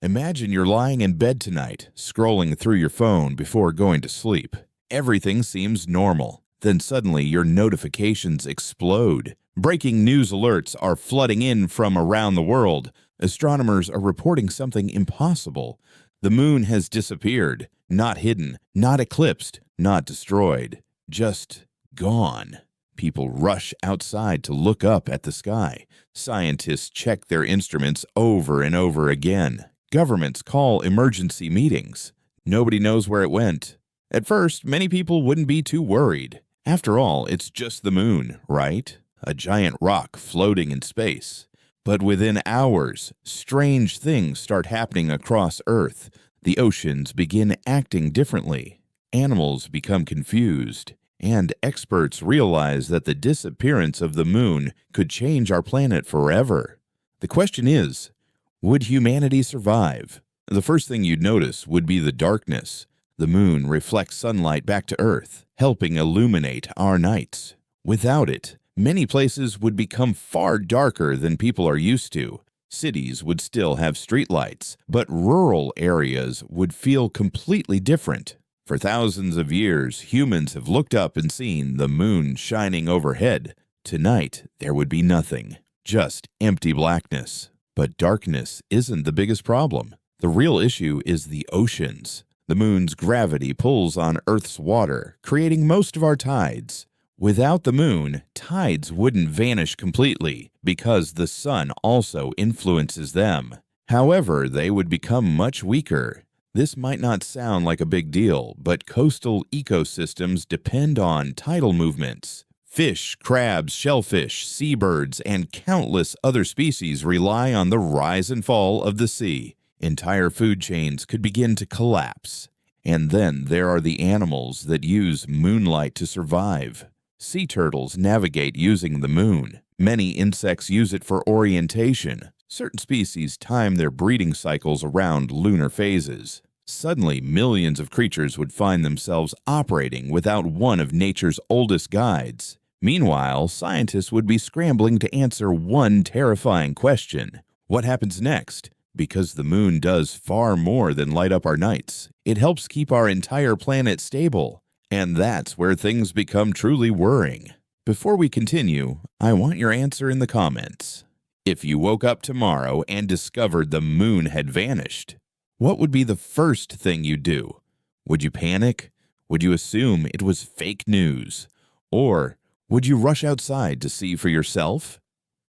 Imagine you're lying in bed tonight, scrolling through your phone before going to sleep. Everything seems normal. Then suddenly your notifications explode. Breaking news alerts are flooding in from around the world. Astronomers are reporting something impossible. The moon has disappeared, not hidden, not eclipsed, not destroyed, just gone. People rush outside to look up at the sky. Scientists check their instruments over and over again. Governments call emergency meetings. Nobody knows where it went. At first, many people wouldn't be too worried. After all, it's just the moon, right? A giant rock floating in space. But within hours, strange things start happening across Earth. The oceans begin acting differently. Animals become confused. And experts realize that the disappearance of the moon could change our planet forever. The question is, would humanity survive? The first thing you'd notice would be the darkness. The moon reflects sunlight back to Earth, helping illuminate our nights. Without it, many places would become far darker than people are used to. Cities would still have streetlights, but rural areas would feel completely different. For thousands of years, humans have looked up and seen the moon shining overhead. Tonight, there would be nothing, just empty blackness. But darkness isn't the biggest problem. The real issue is the oceans. The moon's gravity pulls on Earth's water, creating most of our tides. Without the moon, tides wouldn't vanish completely because the sun also influences them. However, they would become much weaker. This might not sound like a big deal, but coastal ecosystems depend on tidal movements. Fish, crabs, shellfish, seabirds, and countless other species rely on the rise and fall of the sea. Entire food chains could begin to collapse. And then there are the animals that use moonlight to survive. Sea turtles navigate using the moon. Many insects use it for orientation. Certain species time their breeding cycles around lunar phases. Suddenly, millions of creatures would find themselves operating without one of nature's oldest guides. Meanwhile, scientists would be scrambling to answer one terrifying question. What happens next? Because the moon does far more than light up our nights. It helps keep our entire planet stable. And that's where things become truly worrying. Before we continue, I want your answer in the comments. If you woke up tomorrow and discovered the moon had vanished, what would be the first thing you'd do? Would you panic? Would you assume it was fake news? Or would you rush outside to see for yourself?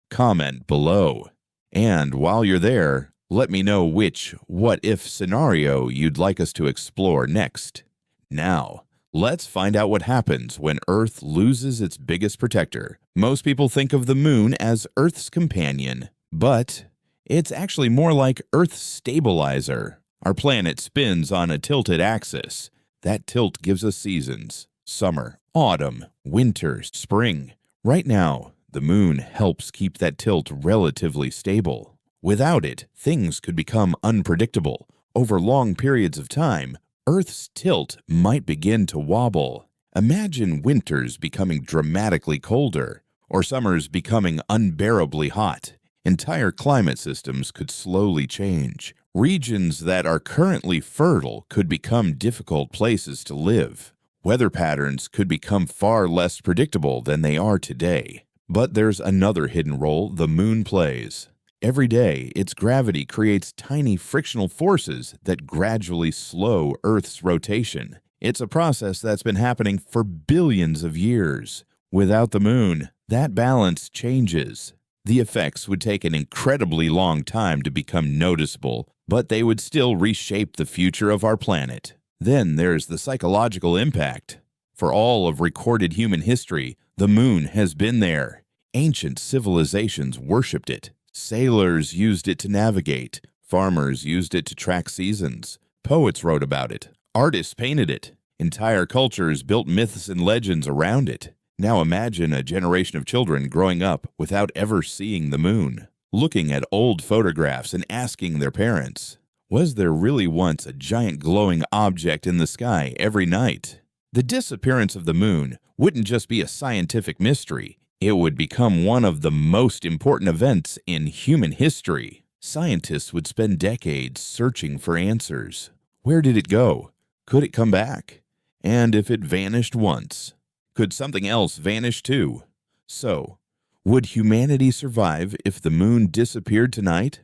Comment below. And while you're there, let me know which what-if scenario you'd like us to explore next. Now, let's find out what happens when Earth loses its biggest protector. Most people think of the moon as Earth's companion, but it's actually more like Earth's stabilizer. Our planet spins on a tilted axis. That tilt gives us seasons: summer, autumn, winter, spring. Right now, the moon helps keep that tilt relatively stable. Without it, things could become unpredictable. Over long periods of time, Earth's tilt might begin to wobble. Imagine winters becoming dramatically colder, or summers becoming unbearably hot. Entire climate systems could slowly change. Regions that are currently fertile could become difficult places to live. Weather patterns could become far less predictable than they are today. But there's another hidden role the moon plays. Every day, its gravity creates tiny frictional forces that gradually slow Earth's rotation. It's a process that's been happening for billions of years. Without the moon, that balance changes. The effects would take an incredibly long time to become noticeable, but they would still reshape the future of our planet. Then there's the psychological impact. For all of recorded human history, the moon has been there. Ancient civilizations worshipped it. Sailors used it to navigate. Farmers used it to track seasons. Poets wrote about it. Artists painted it. Entire cultures built myths and legends around it. Now imagine a generation of children growing up without ever seeing the moon, looking at old photographs and asking their parents, was there really once a giant glowing object in the sky every night? The disappearance of the moon wouldn't just be a scientific mystery. It would become one of the most important events in human history. Scientists would spend decades searching for answers. Where did it go? Could it come back? And if it vanished once, could something else vanish too? So, would humanity survive if the moon disappeared tonight?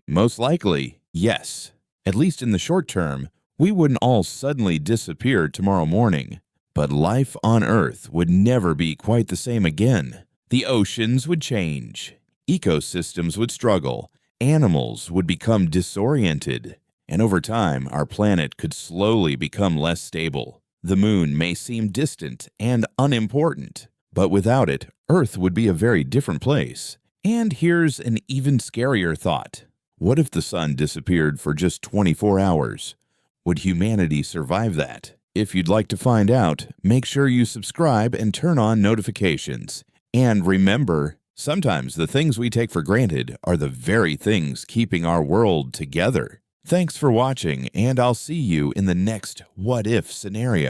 Most likely, yes. At least in the short term, we wouldn't all suddenly disappear tomorrow morning. But life on Earth would never be quite the same again. The oceans would change. Ecosystems would struggle. Animals would become disoriented. And over time, our planet could slowly become less stable. The moon may seem distant and unimportant, but without it, Earth would be a very different place. And here's an even scarier thought. What if the sun disappeared for just 24 hours? Would humanity survive that? If you'd like to find out, make sure you subscribe and turn on notifications. And remember, sometimes the things we take for granted are the very things keeping our world together. Thanks for watching, and I'll see you in the next What If scenario.